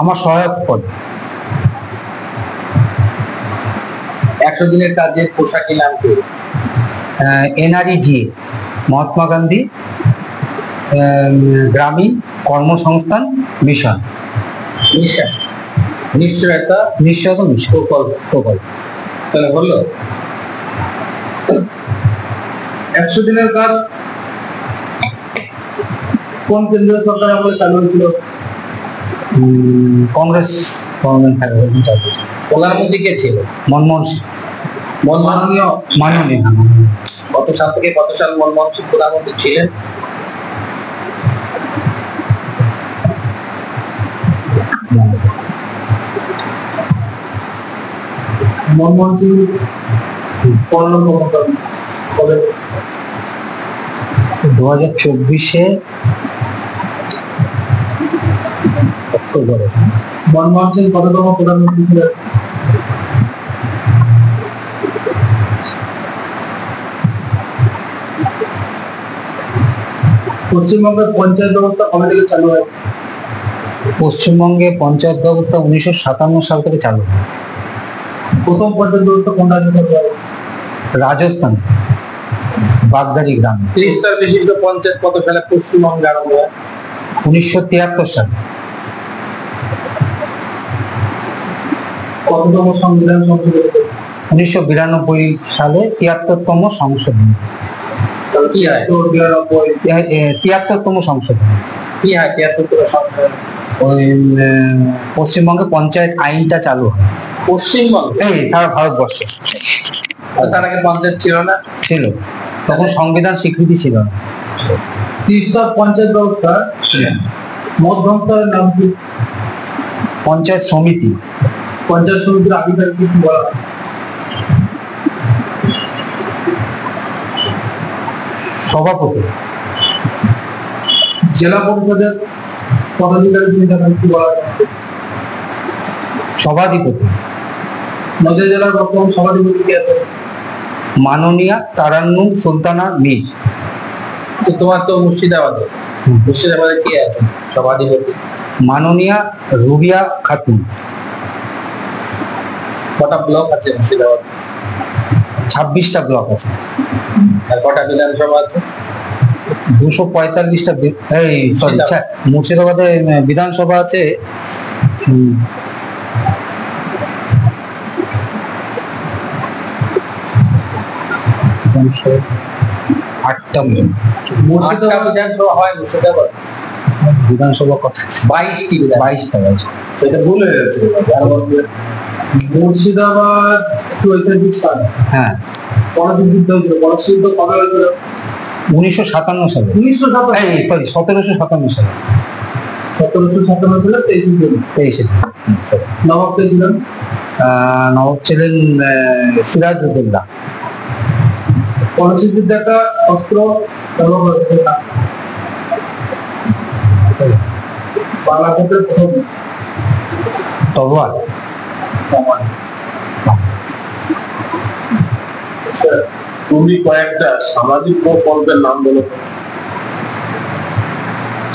আমার সহায়ক পদ। 100 দিনের কাজের পোশাকি নাম কি? NREGA, মহাত্মা গান্ধী গ্রামীণ কর্মসংস্থান মিশন। নিশ্চয় নিশ্চয়তা নিশ্চয়তা মিশন প্রকল্প। তাহলে হলো 100 দিনের কাজ কোন কেন্দ্রীয় সরকার আমলে চালু হয়েছিল? কংগ্রেস গভর্নমেন্ট থাকবে চালু। প্রধানমন্ত্রী কে ছিল? মনমোহন সিং। মাননীয় মাননীয় কত সাল থেকে কত সাল মনমোহন সিং প্রধানমন্ত্রী ছিলেন? মনমোহন সিং পরলোক গমন কবে? 2024 অক্টোবরে। মনমোহন সিং কততম প্রধানমন্ত্রী ছিলেন? পশ্চিমবঙ্গের পঞ্চায়েত ব্যবস্থা কবে থেকে চালু হয়? পশ্চিমবঙ্গে পঞ্চায়েত ব্যবস্থা 1957 সাল থেকে চালু হয়। প্রথম পঞ্চায়েত ব্যবস্থা কোন রাজ্যে চালু হয়? রাজস্থান, বাগদারি গ্রাম। 30টার বিশিষ্ট পঞ্চায়েত কত সালে পশ্চিমবঙ্গে আরম্ভ হয়? 1973 সালে। কততম সংবিধান সংশোধিত? 1992 সালে 73তম সংশোধনী। কি হয় 73তম সংশোধনী? কি হয় 73তম সংশোধনী? ওই পশ্চিমবঙ্গে পঞ্চায়েত আইনটা চালু হয়। পশ্চিমবঙ্গে সারা ভারতবর্ষে। তার আগে পঞ্চায়েত ছিল না? ছিল, তখন সংবিধান স্বীকৃতি ছিল না। 30টা পঞ্চায়েত ব্যবস্থা মধ্যম স্তরের নাম কি? পঞ্চায়েত সমিতি। পঞ্চায়েত সমিতির আধিকারিক কি বলা হয়? সভাপতি। জেলা পরিষদের পদাধিকারী কি বলা হয়? সভাধিপতি। নদিয়া জেলার বর্তমান সভাধিপতি কে আছে? মাননীয়া তারান্নুম সুলতানা মীর। তো তোমার তো মুর্শিদাবাদে কি আছে সভাধিপতি? মাননীয়া রুবিয়া খাতুন। কটা ব্লক আছে মুর্শিদাবাদ? 26টা ব্লক আছে। আর কটা বিধানসভা আছে? 245টা। মুর্শিদাবাদে বিধানসভা আছে 8টা। মুর্শিদাবাদ বিধানসভা হয়? মুর্শিদাবাদ বিধানসভা কত? 22টা। সেটা ভুল হয়ে গেছে। মুর্শিদাবাদ একটু ঐতিহাসিক স্থান। হ্যাঁ। পলাশী যুদ্ধ হয়েছিল। পলাশী যুদ্ধ কবে হয়েছিল? 1957 সালে। 1757 সালে। 1757 সালে 23 জুন। নবাব কে ছিলেন? নবাব ছিলেন সিরাজউদ্দৌলা। পলাশী যুদ্ধে একটা অস্ত্র ব্যবহার হয়েছিল না? বাংলাদেশের প্রথম তলোয়ার। তুমি কয়েকটা সামাজিক প্রকল্পের নাম বলো।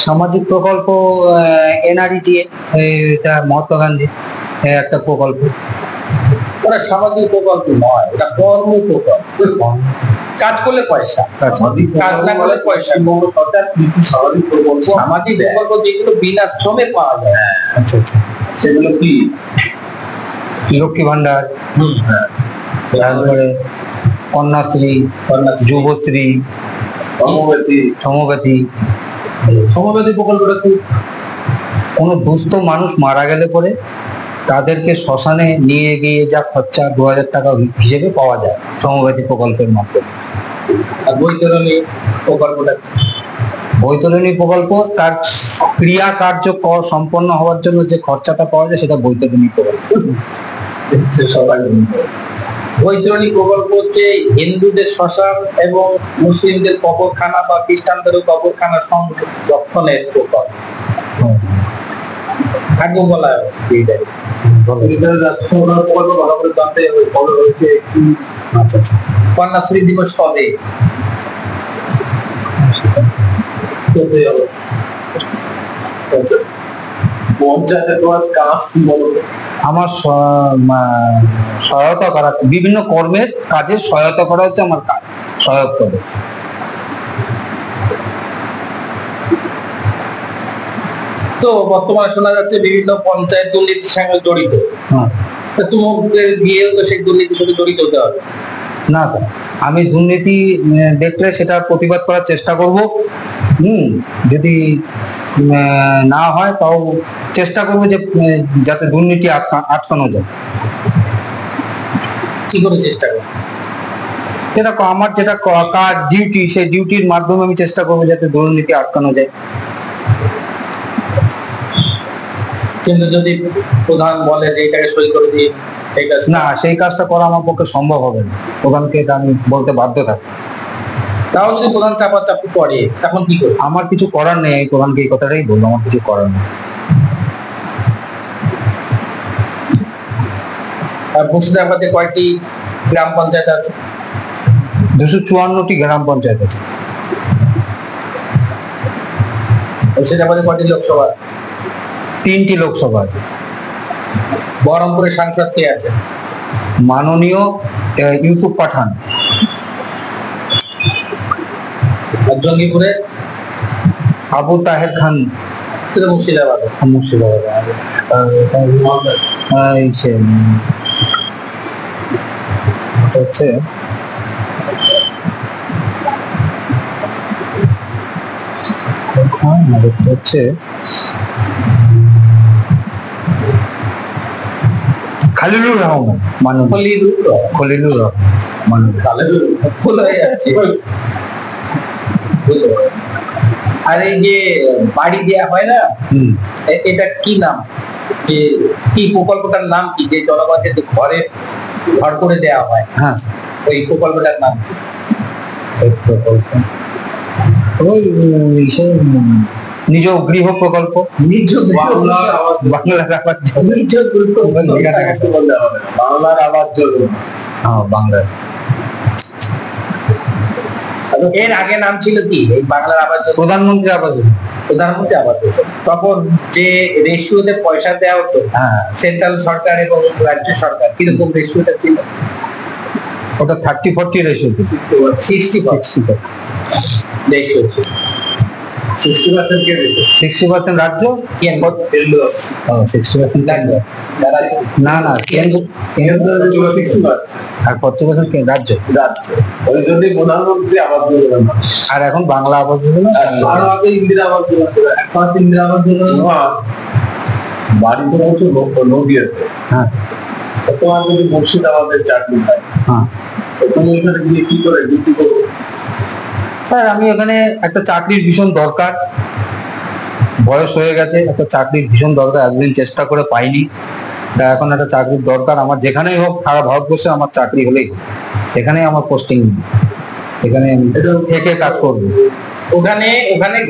সামাজিক প্রকল্প NREGA, এটা মহাত্মা গান্ধী একটা প্রকল্প। ওটা সামাজিক প্রকল্প নয়, এটা কর্ম প্রকল্প। কাজ করলে পয়সা, কাজ না করলে পয়সা। সরকার সামাজিক প্রকল্প, সামাজিক প্রকল্প যেগুলো বিনা শ্রমে পাওয়া যায়। আচ্ছা আচ্ছা। সেগুলো কি? লক্ষ্মী ভান্ডার, তারপরে কন্যাশ্রী, যুবশ্রী, সমব্যথী। সমব্যথী প্রকল্পটা কি? কোনো দুস্থ মানুষ মারা গেলে পরে তাদেরকে শ্মশানে নিয়ে গিয়ে যা খরচা 2000 টাকা হিসেবে পাওয়া যায় সমব্যথী প্রকল্পের মাধ্যমে। আর বৈতরণী প্রকল্পটা? বৈতরণী প্রকল্প তার ক্রিয়া কার্য সম্পন্ন হওয়ার জন্য যে খরচাটা পাওয়া যায় সেটা বৈতরণী প্রকল্প। বৈতরণী প্রকল্প হচ্ছে হিন্দুদের শ্মশান এবং মুসলিমদের কবরখানা বা খ্রিস্টানদের কবরখানা সংরক্ষণের প্রকল্প। আগে বলা হয়েছে কন্যাশ্রী দিবস কবে? 14 পঞ্চায়েতে তোমার কাজ কি বলো তো? আমার সহায়তা করা, বিভিন্ন কর্মের কাজে সহায়তা করা হচ্ছে আমার কাজ, সহায়ক পদে। তো বর্তমানে শোনা যাচ্ছে বিভিন্ন পঞ্চায়েত দুর্নীতির সঙ্গে জড়িত। হ্যাঁ। তো তোমাকে গিয়েও তো সেই দুর্নীতির সাথে জড়িত হতে হবে। না স্যার, আমি দুর্নীতি দেখলে সেটা প্রতিবাদ করার চেষ্টা করব। যদি না হয় তাও চেষ্টা করবো যে যাতে দুর্নীতি আটকানো যায়। কি করে চেষ্টা করো? সেটা আমার যেটা কাজ, ডিউটি, সেই ডিউটির মাধ্যমে আমি চেষ্টা করবো যাতে দুর্নীতি আটকানো যায়। কিন্তু যদি প্রধান বলে যে এটাকে সই করে দিই, এই কাজ না, সেই কাজটা করা আমার পক্ষে সম্ভব হবে না, প্রধানকে এটা আমি বলতে বাধ্য থাকি। তাও যদি প্রধান চাপাচাপি করে তখন কি করবে? আমার কিছু করার নেই, আমি প্রধানকে এই কথাটাই বলবো, আমার কিছু করার নেই। আর মুর্শিদাবাদে কয়টি গ্রাম পঞ্চায়েত আছে? 254টি গ্রাম পঞ্চায়েত আছে। মুর্শিদাবাদে কয়টি লোকসভা আছে? 3টি লোকসভা আছে। বহরমপুরের সাংসদ কে আছে? মাননীয় ইউসুফ পাঠান। আর জঙ্গিপুরে? আবু তাহের খান। এটা মুর্শিদাবাদে। মুর্শিদাবাদে হচ্ছে হচ্ছে খলিলুর রহমান মাননীয়। খলিলুর রহমান মাননীয়। আর এই যে বাড়ি দেয়া হয় না, এটা কি নাম, যে কি প্রকল্পটার নাম কি, যে জনগণকে যে ঘর করে দেয়া হয়? হ্যাঁ, ওই প্রকল্পটার নাম কি? ওই নিজ গৃহ প্রকল্প। বাংলার আবাস বাংলার আবাস যোজনা। হ্যাঁ, বাংলার। এর আগে নাম ছিল কি এই বাংলার আবাস যোজনা? প্রধানমন্ত্রী আবাস যোজনা। প্রধানমন্ত্রী আবাস যোজনা। তখন যে রেশিওতে পয়সা দেওয়া হতো, হ্যাঁ, সেন্ট্রাল সরকার এবং রাজ্য সরকার, কিরকম রেশিওটা ছিল? ওটা 30-40 রেশিও। 60 রেশিও ছিল। 60% কে দিত? 60% রাজ্য, কেন্দ্র। 60% রাজ্য। না, কেন্দ্র 60%। আর 40% রাজ্য। ওই জন্যই প্রধানমন্ত্রী আবাস যোজনা। আর এখন বাংলা আবাস যোজনা। আরো আগে ইন্দিরা আবাস যোজনা। এখন ইন্দিরা আবাস যোজনা বাড়িতে পৌঁছে নদীয়াতে। হ্যাঁ, তোমার যদি মুর্শিদাবাদের চাকরি হয়, হ্যাঁ, তুমি ওখানে গিয়ে কি করে ডিউটি করবে? স্যার, আমি এখানে একটা চাকরির ভীষণ দরকার, বয়স হয়ে গেছে, একটা চাকরির ভীষণ দরকার, এতদিন চেষ্টা করে পাইনি। তা এখন একটা চাকরির দরকার আমার, যেখানেই হোক সারা ভারতবর্ষে আমার চাকরি হলেই হোক, সেখানেই আমার পোস্টিং, এখানে আমি থেকে কাজ করবো। ওখানে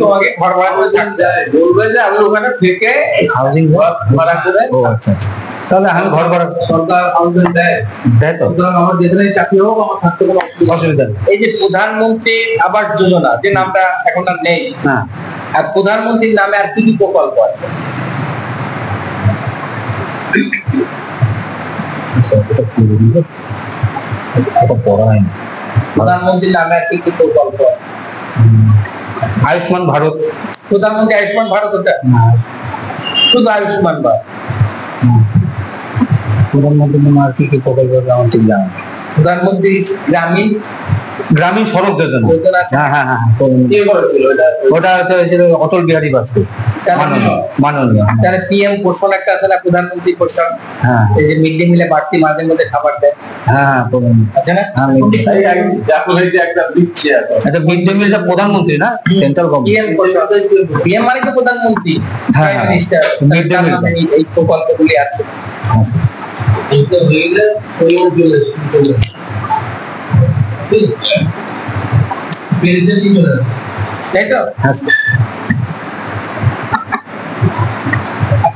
তোমাকে ঘর ভাড়া করে থাকতে হয়। বলবে যে আমি ওখানে থেকে হাউজিং ভাড়া করে। ও আচ্ছা, তাহলে আমি ঘর ভাড়া সরকার আমাদের দেয় তো, সুতরাং আমার যেখানেই চাকরি হোক আমার থাকতে কোনো অসুবিধা নেই। এই যে প্রধানমন্ত্রী আবাস যোজনা, যে নামটা এখন আর নেই, হ্যাঁ, আর প্রধানমন্ত্রীর নামে আর কি কি প্রকল্প আছে? প্রধানমন্ত্রীর নামে আর কি কি প্রকল্প আছে? আয়ুষ্মান ভারত। প্রধানমন্ত্রী আয়ুষ্মান ভারত, ওটা শুধু আয়ুষ্মান ভারত। প্রধানমন্ত্রীর নামে আর কি কি প্রকল্প আছে আমার ঠিক জানা নেই। প্রধানমন্ত্রী গ্রামীণ সড়ক যোজনা। যোজনা আছে। হ্যাঁ, কি করেছিল এটা? ওটা হচ্ছে অটল বিহারী বাজপেয়ী মাননীয়। তাহলে পিএম পোষণ একটা আছে না, প্রধানমন্ত্রী পোষণ, হ্যাঁ, এই যে মিড ডে মিলে বাড়তি মাঝে মধ্যে খাবার দেয়, হ্যাঁ, আছে না? এখন এই যে একটা দিচ্ছে এখন। এটা মিড ডে মিলটা প্রধানমন্ত্রী না, সেন্ট্রাল গভর্নমেন্ট। পিএম পোষণ, পিএম মানে তো প্রধানমন্ত্রী, হ্যাঁ, prime minister, Mid day meal। এই প্রকল্পগুলি আছে। এইটা হইলে পরিবর্তন চলে তাই তো? হ্যাঁ,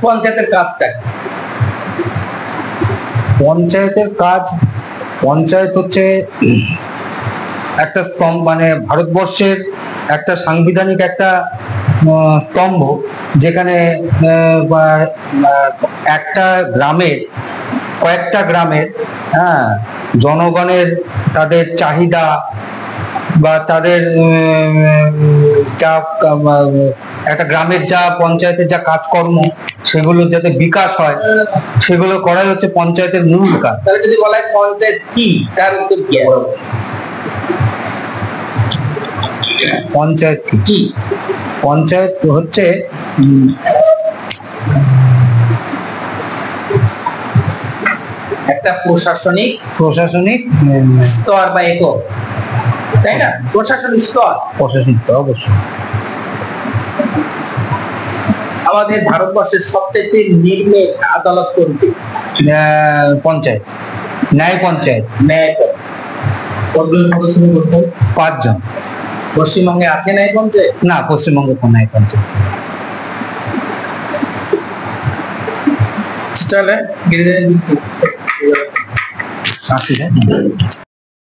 পঞ্চায়েতের কাজটা কি? পঞ্চায়েতের কাজ, পঞ্চায়েত হচ্ছে একটা মানে ভারতবর্ষের একটা সাংবিধানিক একটা স্তম্ভ, যেখানে একটা গ্রামের, কয়েকটা গ্রামের, হ্যাঁ, জনগণের তাদের চাহিদা বা তাদের যা একটা গ্রামের যা পঞ্চায়েতের যা কাজকর্ম, সেগুলো যাতে বিকাশ হয়, সেগুলো করাই হচ্ছে পঞ্চায়েতের মূল কাজ। তাহলে যদি বলা হয় পঞ্চায়েত কি, তার উত্তর কি হবে? পঞ্চায়েত কি? পঞ্চায়েত হচ্ছে একটা প্রশাসনিক স্তর বা একক, তাই না? প্রশাসনিক স্তর। অবশ্যই। আমাদের ভারতবর্ষের সবচেয়ে নিম্নের আদালত কোনটি? পঞ্চায়েত, ন্যায় পঞ্চায়েত। ন্যায় পঞ্চায়েত। কতজন সদস্য নিয়ে গঠিত? 5 জন। পশ্চিমবঙ্গে আছে ন্যায় পঞ্চায়েত? না, পশ্চিমবঙ্গে কোনো ন্যায় পঞ্চায়েত। চলে আসি।